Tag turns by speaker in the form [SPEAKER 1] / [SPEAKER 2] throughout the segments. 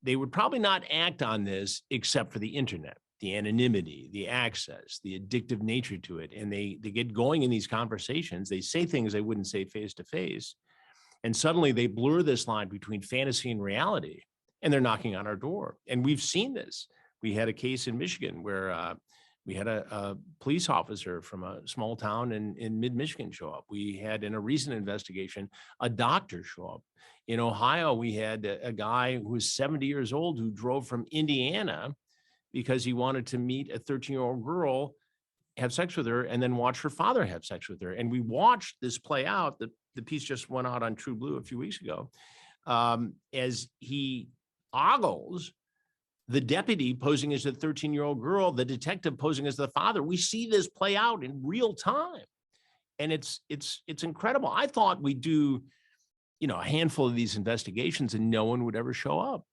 [SPEAKER 1] they would probably not act on this except for the internet, the anonymity, the access, the addictive nature to it. And they get going in these conversations. They say things they wouldn't say face to face. And suddenly they blur this line between fantasy and reality, and they're knocking on our door. And we've seen this. We had a case in Michigan where we had a police officer from a small town in mid-Michigan show up. We had, in a recent investigation, a doctor show up. In Ohio, we had a guy who was 70 years old who drove from Indiana because he wanted to meet a 13-year-old girl, have sex with her, and then watch her father have sex with her. And we watched this play out. The piece just went out on True Blue a few weeks ago, as he ogles the deputy posing as a 13-year-old girl, the detective posing as the father. We see this play out in real time. And it's incredible. I thought we'd do, a handful of these investigations and no one would ever show up.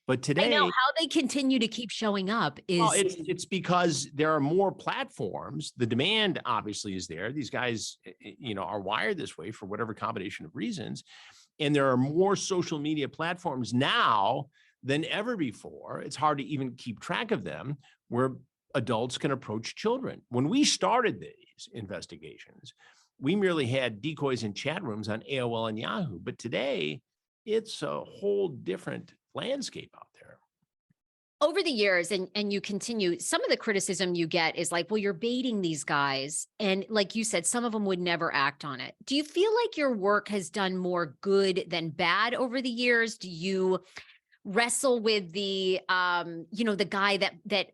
[SPEAKER 1] But today,
[SPEAKER 2] I know how they continue to keep showing up is
[SPEAKER 1] it's because there are more platforms. The demand obviously is there. These guys, are wired this way for whatever combination of reasons. And there are more social media platforms now than ever before. It's hard to even keep track of them, where adults can approach children. When we started these investigations, we merely had decoys in chat rooms on AOL and Yahoo. But today, it's a whole different landscape out there.
[SPEAKER 2] over the years, and you continue, some of the criticism you get is like, well, you're baiting these guys. And like you said, some of them would never act on it. Do you feel like your work has done more good than bad over the years? Do you wrestle with the, the guy that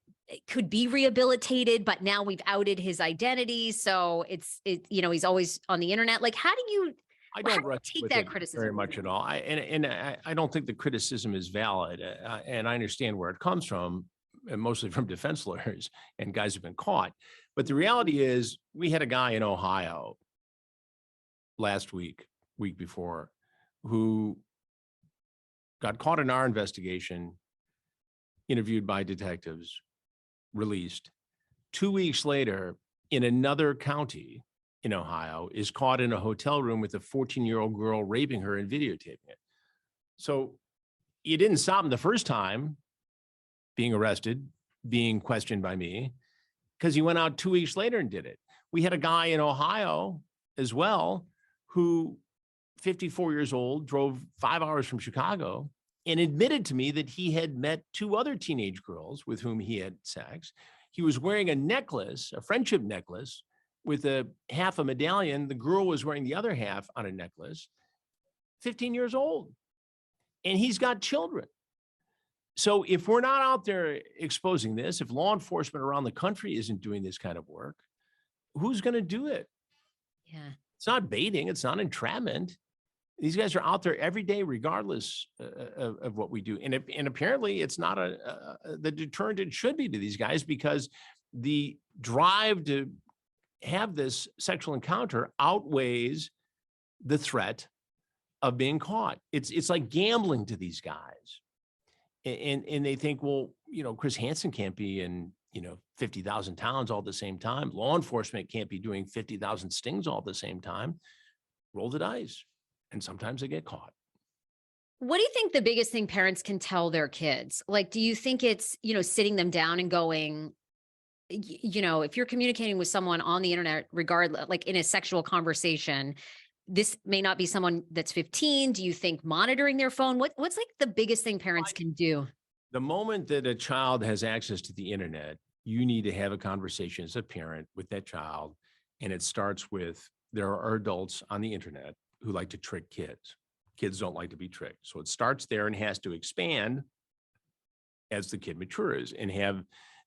[SPEAKER 2] could be rehabilitated, but now we've outed his identity, so he's always on the internet? Like, how do you?
[SPEAKER 1] I don't
[SPEAKER 2] take that criticism
[SPEAKER 1] very much at all. I don't think the criticism is valid, and I understand where it comes from, and mostly from defense lawyers and guys who've been caught. But the reality is, we had a guy in Ohio last week before, who got caught in our investigation, interviewed by detectives, released. 2 weeks later, in another county in Ohio, is caught in a hotel room with a 14-year-old girl raping her and videotaping it. So you didn't stop him the first time being arrested, being questioned by me, because he went out 2 weeks later and did it. We had a guy in Ohio as well, who 54 years old, drove 5 hours from Chicago and admitted to me that he had met 2 other teenage girls with whom he had sex. He was wearing a necklace, a friendship necklace, with a half a medallion. The girl was wearing the other half on a necklace, 15 years old. And he's got children. So if we're not out there exposing this, if law enforcement around the country isn't doing this kind of work, who's going to do it?
[SPEAKER 2] Yeah.
[SPEAKER 1] It's not baiting. It's not entrapment. These guys are out there every day, regardless of what we do. And apparently it's not the deterrent it should be to these guys, because the drive to have this sexual encounter outweighs the threat of being caught. It's like gambling to these guys. And they think, well, Chris Hansen can't be in, 50,000 towns all at the same time. Law enforcement can't be doing 50,000 stings all at the same time. Roll the dice. And sometimes they get caught.
[SPEAKER 2] What do you think the biggest thing parents can tell their kids? Like, do you think it's, sitting them down and going, if you're communicating with someone on the internet, regardless, like in a sexual conversation, this may not be someone that's 15. Do you think monitoring their phone? What's like the biggest thing parents can do? The
[SPEAKER 1] moment that a child has access to the internet, you need to have a conversation as a parent with that child. And it starts with, there are adults on the internet who like to trick kids. Kids don't like to be tricked. So it starts there and has to expand as the kid matures, and have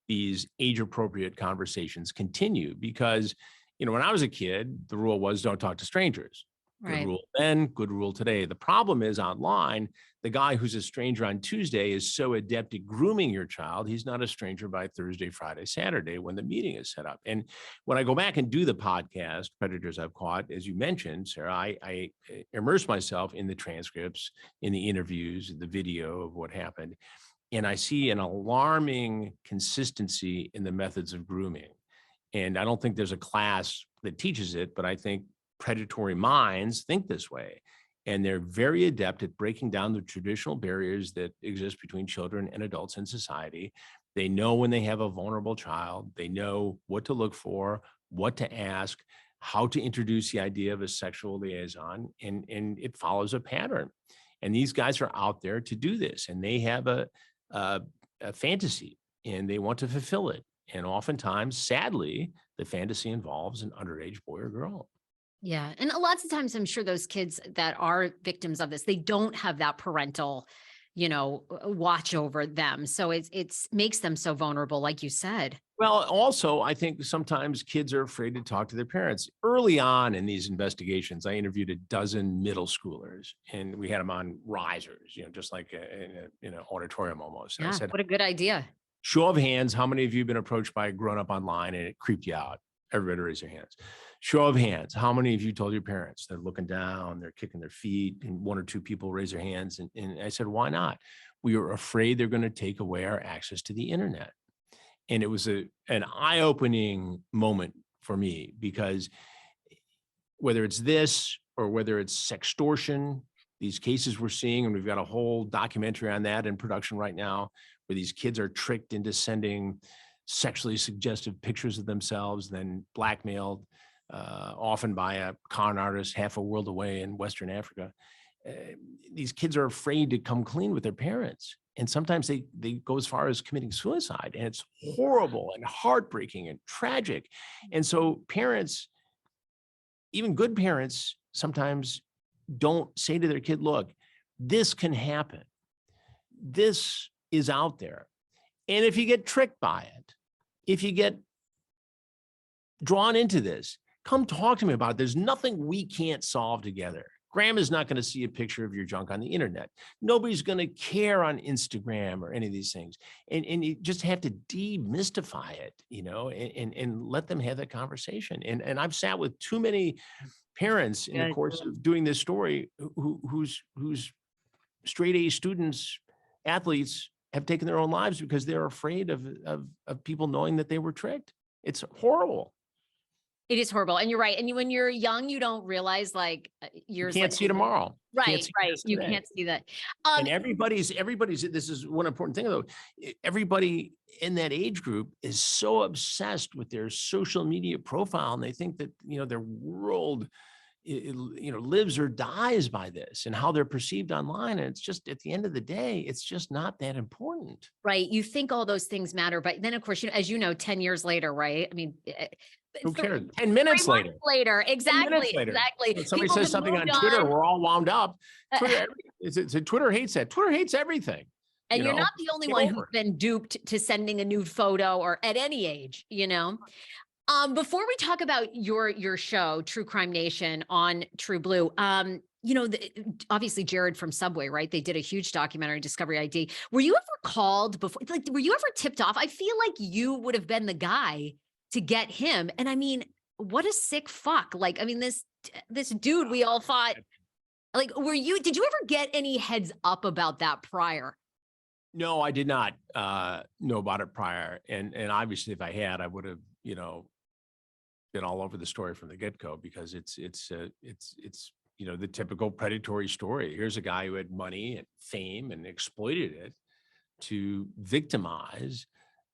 [SPEAKER 1] these age-appropriate conversations continue. Because, when I was a kid, the rule was don't talk to strangers.
[SPEAKER 2] Right.
[SPEAKER 1] Good rule then, good rule today. The problem is online, the guy who's a stranger on Tuesday is so adept at grooming your child, he's not a stranger by Thursday, Friday, Saturday when the meeting is set up. And when I go back and do the podcast, Predators I've Caught, as you mentioned, Sarah, I immerse myself in the transcripts, in the interviews, the video of what happened. And I see an alarming consistency in the methods of grooming. And I don't think there's a class that teaches it, but I think predatory minds think this way. And they're very adept at breaking down the traditional barriers that exist between children and adults in society. They know when they have a vulnerable child, they know what to look for, what to ask, how to introduce the idea of a sexual liaison, and it follows a pattern. And these guys are out there to do this, and they have a fantasy, and they want to fulfill it. And oftentimes, sadly, the fantasy involves an underage boy or girl.
[SPEAKER 2] Yeah. And lots of times I'm sure those kids that are victims of this, they don't have that parental, watch over them. So it's makes them so vulnerable, like you said.
[SPEAKER 1] Well, also, I think sometimes kids are afraid to talk to their parents. Early on in these investigations, I interviewed a dozen middle schoolers, and we had them on risers, just like in an auditorium almost. And I
[SPEAKER 2] Yeah.
[SPEAKER 1] said,
[SPEAKER 2] What a good idea.
[SPEAKER 1] show of hands, how many of you have been approached by a grown-up online and it creeped you out? Everybody raise their hands. Show of hands, how many of you told your parents? They're looking down, they're kicking their feet, and one or two people raise their hands. And I said, why not? We are afraid they're going to take away our access to the internet. And it was an eye-opening moment for me, because whether it's this or whether it's sextortion, these cases we're seeing, and we've got a whole documentary on that in production right now, where these kids are tricked into sending sexually suggestive pictures of themselves, then blackmailed, often by a con artist half a world away in Western Africa. These kids are afraid to come clean with their parents. And sometimes they go as far as committing suicide, and it's horrible and heartbreaking and tragic. And so parents, even good parents, sometimes don't say to their kid, look, this can happen. This is out there. And if you get tricked by it, if you get drawn into this, come talk to me about it. There's nothing we can't solve together. Grandma's not going to see a picture of your junk on the internet. Nobody's going to care on Instagram or any of these things. And you just have to demystify it, and let them have that conversation. And I've sat with too many parents in the course of doing this story whose straight A students, athletes, have taken their own lives because they're afraid of people knowing that they were tricked. It's horrible.
[SPEAKER 2] It is horrible. And you're right. And when you're young, you don't realize
[SPEAKER 1] you can't see tomorrow.
[SPEAKER 2] Right. You can't see that.
[SPEAKER 1] And everybody's, this is one important thing though. Everybody in that age group is so obsessed with their social media profile, and they think that, their world, lives or dies by this and how they're perceived online. And it's just, at the end of the day, it's just not that important.
[SPEAKER 2] Right. You think all those things matter, but then of course, as 10 years later, right? I mean,
[SPEAKER 1] who cares? 10 minutes later.
[SPEAKER 2] Exactly. Exactly.
[SPEAKER 1] When somebody says something on Twitter, we're all wound up. Twitter hates that. Twitter hates everything.
[SPEAKER 2] And you're not the only one who's been duped to sending a nude photo, or at any age, Before we talk about your show, True Crime Nation on True Blue, obviously Jared from Subway, right? They did a huge documentary, Discovery ID. Were you ever called before? Were you ever tipped off? I feel like you would have been the guy to get him. And I mean, what a sick fuck. This dude, we all thought, did you ever get any heads up about that prior?
[SPEAKER 1] No, I did not know about it prior. And obviously if I had, I would have, been all over the story from the get-go, because it's the typical predatory story. Here's a guy who had money and fame and exploited it to victimize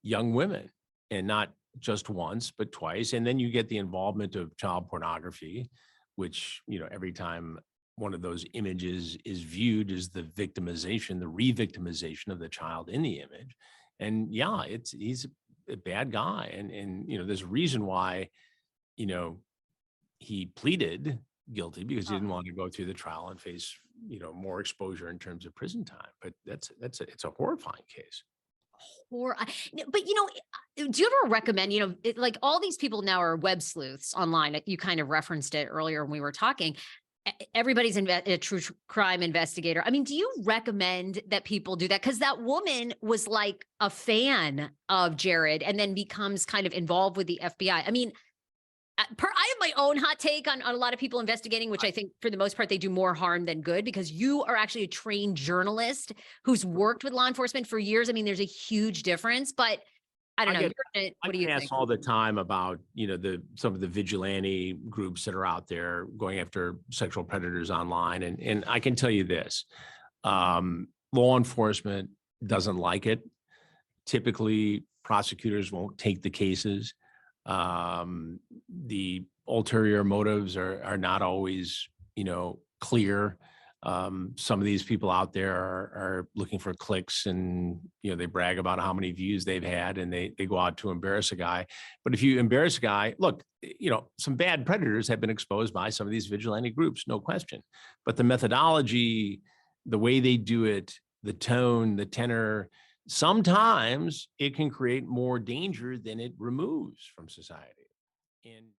[SPEAKER 1] young women, and not just once, but twice. And then you get the involvement of child pornography, which, every time one of those images is viewed as the victimization, the re-victimization of the child in the image. And yeah, he's a bad guy. And there's a reason why, he pleaded guilty, because he didn't want to go through the trial and face, more exposure in terms of prison time. But it's a horrifying case.
[SPEAKER 2] But do you ever recommend, all these people now are web sleuths online? You kind of referenced it earlier when we were talking. Everybody's a true crime investigator. I mean, do you recommend that people do that? Because that woman was like a fan of Jared and then becomes kind of involved with the FBI. I mean, I have my own hot take on a lot of people investigating, which I think for the most part, they do more harm than good, because you are actually a trained journalist who's worked with law enforcement for years. I mean, there's a huge difference, but I don't
[SPEAKER 1] I
[SPEAKER 2] know.
[SPEAKER 1] get
[SPEAKER 2] You're in it.
[SPEAKER 1] I
[SPEAKER 2] What do
[SPEAKER 1] get
[SPEAKER 2] you
[SPEAKER 1] asked
[SPEAKER 2] think?
[SPEAKER 1] all the time about, some of the vigilante groups that are out there going after sexual predators online. And I can tell you this, law enforcement doesn't like it. Typically, prosecutors won't take the cases. The ulterior motives are not always, clear. Some of these people out there are looking for clicks, and they brag about how many views they've had, and they go out to embarrass a guy. But if you embarrass a guy, look, some bad predators have been exposed by some of these vigilante groups, no question. But the methodology, the way they do it, the tone, the tenor, sometimes it can create more danger than it removes from society. And